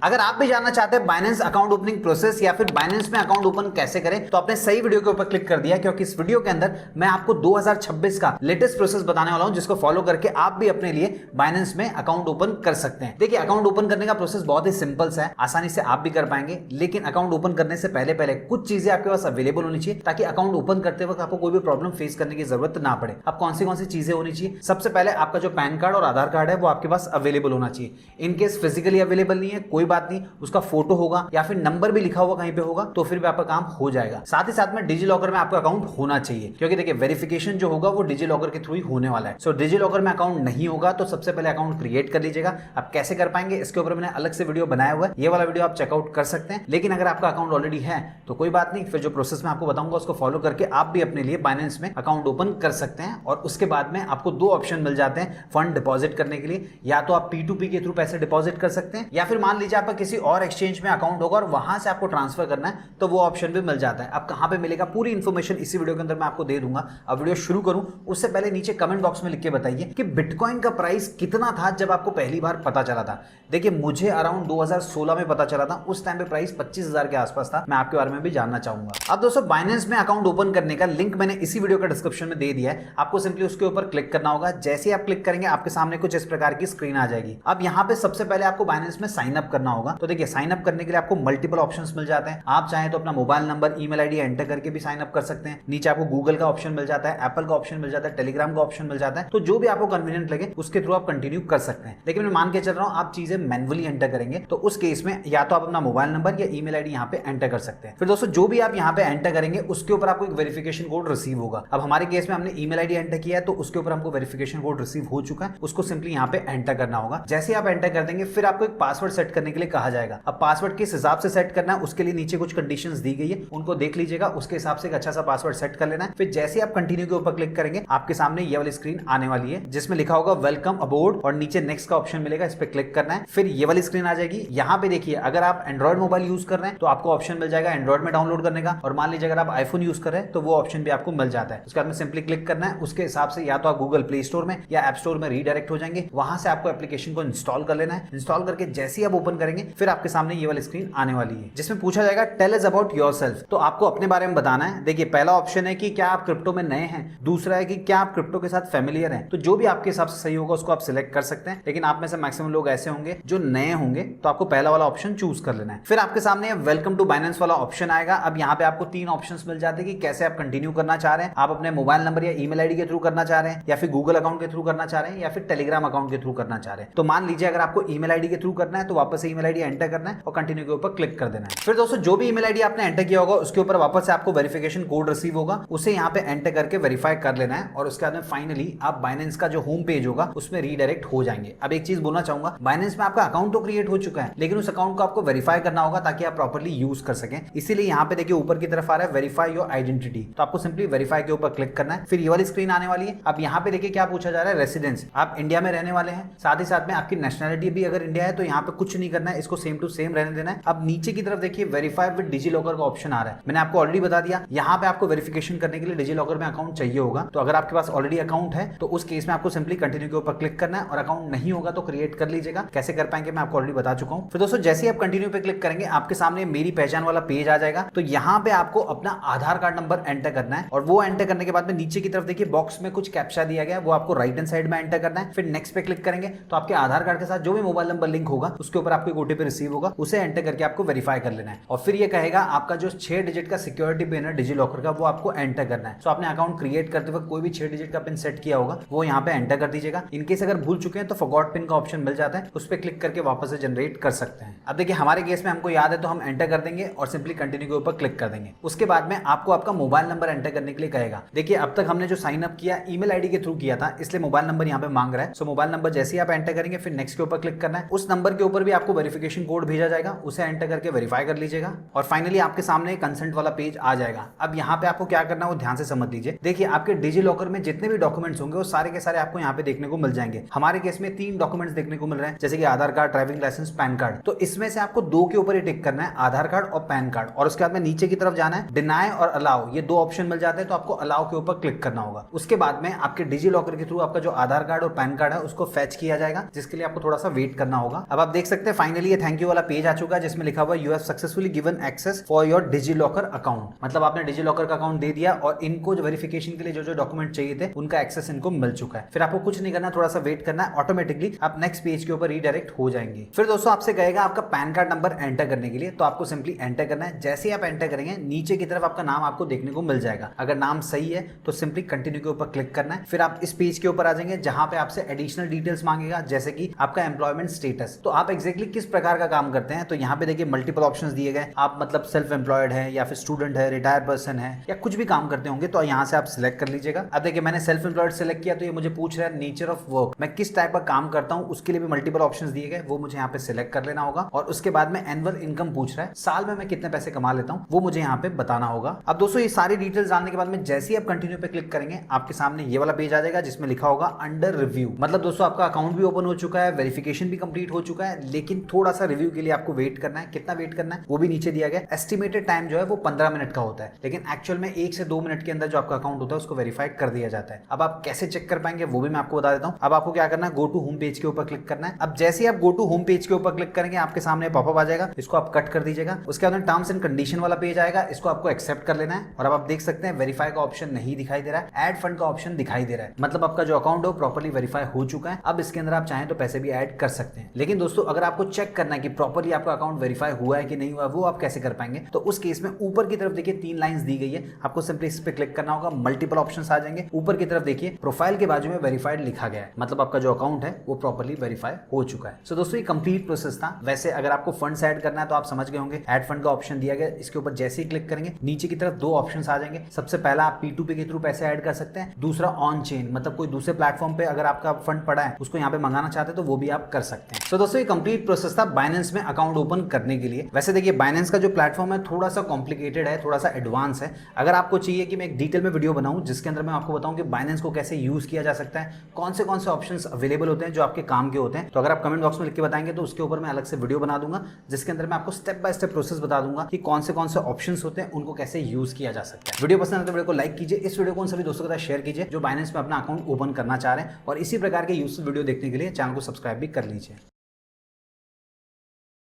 अगर आप भी जानना चाहते हैं बाइनेंस अकाउंट ओपनिंग प्रोसेस या फिर बाइनेंस में अकाउंट ओपन कैसे करें, तो आपने सही वीडियो के ऊपर क्लिक कर दिया, क्योंकि इस वीडियो के अंदर मैं आपको 2026 का लेटेस्ट प्रोसेस बताने वाला हूं, जिसको फॉलो करके आप भी अपने लिए बाइनेंस में अकाउंट ओपन कर सकते हैं। देखिए, अकाउंट ओपन करने का प्रोसेस बहुत ही सिंपल सा है, आसानी से आप भी कर पाएंगे। लेकिन अकाउंट ओपन करने से पहले कुछ चीजें आपके पास अवेलेबल होनी चाहिए, ताकि अकाउंट ओपन करते वक्त आपको कोई भी प्रॉब्लम फेस करने की जरूरत ना पड़े। अब कौन सी चीजें होनी चाहिए? सबसे पहले आपका जो पैन कार्ड और आधार कार्ड है वो आपके पास अवेलेबल होना चाहिए। इनकेस फिजिकली अवेलेबल नहीं है, कोई बात नहीं, उसका फोटो होगा या फिर नंबर भी लिखा हुआ कहीं पे होगा, तो फिर भी आपका काम हो जाएगा। साथ ही साथ में डिजी लॉकर में आपका अकाउंट होना चाहिए, क्योंकि देखिए वेरिफिकेशन जो होगा वो डिजी लॉकर के थ्रू ही होने वाला है। सो डिजी लॉकर में अकाउंट नहीं होगा तो सबसे पहले अकाउंट क्रिएट कर लीजिएगा। आप कैसे कर पाएंगे, इसके ऊपर मैंने अलग से वीडियो बनाया हुआ है, ये वाला वीडियो आप चेकआउट कर सकते हैं। लेकिन अगर आपका अकाउंट ऑलरेडी है तो कोई बात नहीं, फिर जो प्रोसेस मैं आपको बताऊंगा उसको फॉलो करके आप भी अपने लिए बाइनेंस में अकाउंट ओपन कर सकते हैं। और उसके बाद में आपको दो ऑप्शन मिल जाते हैं फंड डिपॉजिट करने के लिए। या तो आप P2P के थ्रू पैसे डिपॉजिट कर सकते हैं, या फिर मान लीजिए आपका किसी और एक्सचेंज में अकाउंट होगा और वहां से आपको ट्रांसफर करना है, तो वो ऑप्शन भी मिल जाता है। अब कहां पे मिलेगा, पूरी इंफॉर्मेशन इसी वीडियो के अंदर मैं आपको दे दूंगा। अब वीडियो शुरू करूं उससे पहले नीचे कमेंट बॉक्स में लिख के बताइए कि बिटकॉइन का प्राइस कितना था जब आपको पहली बार पता चला था। देखिए, मुझे अराउंड 2016 में पता चला था, उस टाइम पे प्राइस 25,000 के आसपास था। मैं आपके बारे में भी जानना चाहूंगा। अब दोस्तों, बाइनेंस में अकाउंट ओपन करने का लिंक मैंने इसी वीडियो का डिस्क्रिप्शन में दे दिया है, आपको सिंपली उसके ऊपर क्लिक करना होगा। जैसे ही आप क्लिक करेंगे आपके सामने कुछ इस प्रकार की स्क्रीन आ जाएगी। अब यहाँ पे सबसे पहले आपको बाइनेंस में साइन अप करना होगा। तो देखिए, साइन अप करने के लिए आपको मल्टीपल ऑप्शंस मिल जाते हैं। आप चाहें तो अपना mobile number, email ID enter करके भी साइन अप कर सकते हैं। नीचे आपको गूगल का ऑप्शन मिल जाता है, एप्पल का ऑप्शन मिल जाता है, टेलीग्राम का ऑप्शन मिल जाता है। तो जो भी आपको कन्वीनियंट लगे उसके थ्रू आप कंटिन्यू कर सकते हैं। लेकिन मैं मान के चल रहा हूं आप चीजें मैन्युअली एंटर करेंगे, तो उस केस में या तो आप अपना मोबाइल नंबर या ईमेल आईडी यहाँ पे एंटर कर सकते हैं। फिर दोस्तों, जो भी आप यहाँ पे एंटर करेंगे उसके ऊपर आपको एक वेरिफिकेशन कोड रिसीव होगा। अब हमारे केस में हमने ईमेल आईडी एंटर किया है, तो उसके ऊपर हमको वेरिफिकेशन कोड रिसीव हो चुका है। उसको सिंपली यहाँ पे एंटर करना होगा। जैसे आप एंटर कर देंगे, फिर आपको एक पासवर्ड सेट करने के लिए कहा जाएगा। अब पासवर्ड किस हिसाब से सेट करना है, उसके लिए नीचे कुछ कंडीशंस दी गई है, उनको देख लीजिएगा। उसके हिसाब से एक अच्छा सा पासवर्ड सेट कर लेना है। फिर जैसे आप कंटिन्यू के ऊपर क्लिक करेंगे, आपके सामने ये वाली स्क्रीन आने वाली है, जिसमें लिखा होगा वेलकम अबोर्ड, और नीचे नेक्स्ट का ऑप्शन मिलेगा, इस पे क्लिक करना है। फिर ये वाली स्क्रीन आ जाएगी। यहाँ पे देखिए, अगर आप एंड्रॉइड मोबाइल यूज कर रहे हैं तो आपको ऑप्शन मिल जाएगा एंड्रॉइड में डाउनलोड करने का, और मान लीजिए अगर आप आईफोन यूज कर रहे हैं तो वो ऑप्शन भी आपको मिल जाता है। उसके बाद में सिंपली क्लिक करना है। उसके हिसाब से या तो आप गूगल प्ले स्टोर में या ऐप स्टोर में रीडायरेक्ट हो जाएंगे। वहां से आपको एप्लीकेशन को इंस्टॉल कर लेना है। इंस्टॉल करके जैसे ही आप ओपन करेंगे, फिर आपके सामने ये वाली स्क्रीन आने वाली है, जिसमें पूछा जाएगा टेल अस अबाउट योरसेल्फ। तो आपको अपने बारे में बताना है। देखिए, पहला ऑप्शन है कि क्या आप क्रिप्टो में नए हैं, दूसरा है कि क्या आप क्रिप्टो के साथ फेमिलियर हैं। तो जो भी आपके हिसाब से सही होगा उसको आप सिलेक्ट कर सकते हैं। लेकिन आप में से मैक्सिमम लोग ऐसे होंगे जो नए होंगे, तो आपको पहला वाला ऑप्शन चूज कर लेना है। फिर आपके सामने वेलकम टू बाइनेंस वाला ऑप्शन आएगा। अब यहाँ पे आपको तीन ऑप्शंस मिल जाते हैं कि कैसे आप कंटिन्यू करना चाह रहे हैं। आप अपने मोबाइल नंबर या ईमेल आईडी के थ्रू करना चाह रहे हैं, या फिर गूगल अकाउंट के थ्रू करना चाह रहे हैं, या फिर टेलीग्राम अकाउंट के थ्रू करना चाह रहे हैं। तो मान लीजिए अगर आपको ईमेल आईडी के थ्रू करना है, तो वापस से ईमेल आईडी एंटर करना है और कंटिन्यू के ऊपर क्लिक कर देना है। फिर दोस्तों, जो भी ईमेल आईडी आपने एंटर किया होगा उसके ऊपर वापस से आपको वेरिफिकेशन कोड रिसीव होगा, उसे यहाँ पे एंटर करके वेरीफाई कर लेना है। और उसके बाद में फाइनली आप बाइनेंस का जो होम पेज होगा उसमें रीडायरेक्ट हो जाएंगे। अब एक चीज बोलना चाहूंगा, बाइनेंस में आपका अकाउंट तो क्रिएट हो चुका है, लेकिन उस अकाउंट को आपको वेरीफाई करना होगा ताकि आप प्रॉपर्ली यूज कर सकें। इसीलिए यहाँ पे देखिए ऊपर की तरफ आ रहा है वेरीफाई योर आइडेंटिटी। तो आपको सिंपली वेरीफाई के ऊपर क्लिक करना है। फिर ये वाली स्क्रीन आने वाली है। अब यहाँ पे देखिए क्या पूछा जा रहा है, रेसिडेंस, आप इंडिया में रहने वाले हैं, साथ ही साथ में आपकी नेशनलिटी भी अगर इंडिया है, तो यहाँ पे कुछ नहीं करना है, इसको सेम टू सेम रहने देना है। अब नीचे की तरफ देखिए वेरीफाई विद डिजी लॉकर का ऑप्शन आ रहा है। मैंने आपको ऑलरेडी बता दिया, यहाँ पे आपको वेरिफिकेशन करने के लिए डिजी लॉकर में अकाउंट चाहिए होगा। तो अगर आपके पास ऑलरेडी अकाउंट है तो उस केस में आपको सिंपली कंटिन्यू के ऊपर क्लिक करना है, और अकाउंट नहीं होगा तो क्रिएट कर लीजिएगा। कैसे कर पाएंगे मैं आपको ऑलरेडी बता चुका हूँ। फिर दोस्तों, जैसे ही आप कंटिन्यू पे क्लिक करेंगे, आपके सामने मेरी पहचान वाला पेज आ जाएगा। तो यहाँ पे आपको अपना आधार कार्ड नंबर एंटर करना है, और वो एंटर करने के बाद में नीचे की तरफ देखिए बॉक्स में कुछ कैप्चा दिया गया है, वो आपको राइट हैंड साइड में एंटर करना है। फिर नेक्स्ट पे क्लिक करेंगे तो आपके आधार कार्ड के साथ जो भी मोबाइल नंबर लिंक होगा उसके ऊपर आपको एक ओटीपी रिसीव होगा, उसे एंटर करके आपको वेरीफाई कर लेना है। और फिर ये कहेगा आपका जो 6 डिजिट का सिक्योरिटी पिन है डिजी लॉकर का, वो आपको एंटर करना है। तो आपने अकाउंट क्रिएट करते वक्त कोई भी 6 डिजिट का पिन सेट किया होगा वो यहाँ पे एंटर कर दीजिएगा। इनकेस अगर भूल चुके हैं तो फॉरगॉट पिन का ऑप्शन मिल जाता है, उस पर क्लिक करके वापस से जनरेट कर सकते हैं। अब देखिए, हमारे केस में हमको याद है तो हम एंटर कर देंगे और सिंपली कंटिन्यू के ऊपर क्लिक कर देंगे। उसके बाद में आपको आपका मोबाइल नंबर एंटर करने के लिए कहेगा। देखिए, अब तक हमने जो साइन अप किया ईमेल आईडी के थ्रू किया था, इसलिए मोबाइल नंबर यहाँ पे मांग रहा है। सो मोबाइल नंबर जैसे ही आप एंटर करेंगे, फिर नेक्स्ट के ऊपर क्लिक करना है। उस नंबर के ऊपर भी आपको वेरिफिकेशन कोड भेजा जाएगा, उसे एंटर करके वेरीफाई कर लीजिएगा, और फाइनली आपके सामने कंसेंट वाला पेज आ जाएगा। अब यहाँ पे आपको क्या करना है वो ध्यान से समझ लीजिए। देखिए, आपके डिजी लॉकर में जितने भी डॉक्यूमेंट्स होंगे वो सारे के सारे आपको यहाँ पे देखने को मिल जाएंगे। हमारे केस में 3 डॉक्यूमेंट्स देखने को मिल रहे हैं, जैसे कि Aadhaar card, driving licence, PAN card. तो इसमें से आपको 2 के ऊपर ही टिक करना है, आधार कार्ड और पैन कार्ड। और उसके बाद में नीचे की तरफ जाना है, डिनाई और अलाउ, ये 2 ऑप्शन मिल जाते हैं, तो आपको अलाउ के ऊपर क्लिक करना होगा। उसके बाद में आपके डिजी लॉकर के थ्रू आपका जो आधार कार्ड और पैन कार्ड है उसको फेच किया जाएगा, जिसके लिए आपको थोड़ा सा वेट करना होगा। अब आप देख सकते हैं फाइनली फाइनली ये थैंक यू वाला पेज आ चुका है जिसमें लिखा हुआ you have successfully given access for your DigiLocker account. मतलब आपने डिजिलॉकर का अकाउंट दे दिया और इनको जो वेरिफिकेशन के लिए जो डॉक्यूमेंट चाहिए थे उनका एक्सेस इनको मिल चुका है। फिर आपको कुछ नहीं करना, थोड़ा सा वेट करना है, ऑटोमेटिकली आप नेक्स्ट पेज के ऊपर रीडायरेक्ट हो जाएंगे। फिर दोस्तों आपसे कहेगा आपका पैन कार्ड नंबर एंटर करने के लिए, तो आपको सिंपली एंटर करना है। जैसे ही आप एंटर करेंगे नीचे की तरफ आपका नाम आपको देखने को मिल जाएगा। अगर नाम सही है तो सिंपली कंटिन्यू के ऊपर क्लिक करना है। फिर आप इस पेज के ऊपर आ जाएंगे जहां पे आपसे एडिशनल डिटेल्स मांगेगा, जैसे कि आपका एम्प्लॉयमेंट स्टेटस। तो आप एक्जैक्टली किस प्रकार का काम करते हैं, तो यहाँ पे देखिए मल्टीपल ऑप्शंस दिए गए। आप मतलब सेल्फ एम्प्लॉयड है या फिर स्टूडेंट है, रिटायर्ड पर्सन है या कुछ भी काम करते होंगे, तो यहाँ से आप सिलेक्ट कर लीजिएगा। अब देखिए मैंने सेल्फ एम्प्लॉयड सिलेक्ट किया तो ये मुझे पूछ रहा है नेचर ऑफ वर्क, मैं किस टाइप का काम करता हूँ, उसके लिए भी मल्टीपल ऑप्शंस दिए गए, वो मुझे यहाँ पे सिलेक्ट कर लेना होगा। और उसके बाद में एनुअल इनकम पूछ रहा है, साल में मैं कितने पैसे कमा लेता हूँ, वो मुझे यहाँ पे बताना होगा। अब दोस्तों ये सारी डिटेल्स जानने के बाद में जैसे ही आप कंटिन्यू पे क्लिक करेंगे आपके सामने ये वाला पेज आ जाएगा जिसमें लिखा होगा अंडर रिव्यू। मतलब दोस्तों आपका अकाउंट भी ओपन हो चुका है, वेरिफिकेशन भी कंप्लीट हो चुका है, लेकिन थोड़ा सा रिव्यू के लिए आपको वेट करना है। कितना वेट करना है वो भी नीचे दिया गया। एस्टिमेटेड टाइम जो है वो 15 मिनट का होता है, लेकिन एक्चुअल में 1 से 2 मिनट के अंदर जो आपका अकाउंट होता है उसको वेरीफाइड कर दिया जाता है। अब आप कैसे चेक कर पाएंगे वो भी मैं आपको बता देता हूं। अब आपको क्या करना है, गो टू होम पेज के ऊपर क्लिक करना है। अब जैसे ही आप गो टू होम पेज के ऊपर क्लिक करेंगे आपके सामने पॉपअप आ जाएगा, इसको आप कट कर दीजिएगा। उसके बाद टर्म्स एंड कंडीशन वाला पेज आएगा, इसको आपको एक्सेप्ट कर लेना है। और अब आप देख सकते हैं वेरीफाई का ऑप्शन नहीं दिखाई दे रहा है, ऐड फंड का ऑप्शन दिखाई दे रहा है। मतलब आपका जो अकाउंट हो प्रॉपर्ली वेरीफाई हो चुका है। अब इसके अंदर आप चाहें तो पैसे भी ऐड कर सकते हैं। लेकिन दोस्तों अगर आपको चेक करना है कि प्रॉपर्ली आपका अकाउंट वेरीफाई हुआ है कि नहीं हुआ, वो आप कैसे कर पाएंगे, तो उस केस में ऊपर की तरफ देखिए 3 लाइंस दी गई है, आपको सिंपली इस पे क्लिक करना होगा। मल्टीपल ऑप्शंस आ जाएंगे। ऊपर की तरफ देखिए प्रोफाइल के बाजू में वेरीफाइड लिखा गया है, मतलब आपका जो अकाउंट है वो प्रॉपर्ली वेरीफाई हो चुका है। सो दोस्तों ये कंप्लीट प्रोसेस था। वैसे अगर आपको फंड्स ऐड करना है तो आप समझ गए होंगे, ऐड फंड का ऑप्शन दिया गया। इसके ऊपर जैसे ही क्लिक करेंगे नीचे की तरफ 2 ऑप्शंस आ जाएंगे। सबसे पहला आप P2P के थ्रू पैसे ऐड कर सकते हैं, दूसरा ऑन चेन, मतलब कोई दूसरे प्लेटफॉर्म पे अगर आपका फंड पड़ा है उसको यहाँ पे मंगाना चाहते हैं तो वो भी आप कर सकते हैं। सो दोस्तों ये कंप्लीट प्रोसेस था बाइनेंस में अकाउंट ओपन करने के लिए। वैसे देखिए बाइनेंस का जो प्लेटफॉर्म है थोड़ा सा कॉम्प्लिकेटेड है, थोड़ा सा एडवांस है। अगर आपको चाहिए कि मैं एक डिटेल में वीडियो बनाऊं जिसके अंदर मैं आपको बताऊं कि बाइनेंस को कैसे यूज किया जा सकता है, कौन से ऑप्शंस अवेलेबल होते हैं जो आपके काम के होते हैं, तो अगर आप कमेंट बॉक्स में लिख के बताएंगे तो उसके ऊपर मैं अलग से वीडियो बना दूंगा जिसके अंदर मैं आपको स्टेप बाय स्टेप प्रोसेस बता दूंगा कि कौन से ऑप्शंस होते हैं, उनको कैसे यूज किया जा सकता है। वीडियो पसंद है तो वीडियो को लाइक कीजिए, इस वीडियो को उन सभी दोस्तों के साथ शेयर कीजिए जो बाइनेंस में अपना अकाउंट ओपन करना चाह रहे हैं, और इसी प्रकार के यूजफुल वीडियो देखने के लिए चैनल को सब्सक्राइब भी कर लीजिए।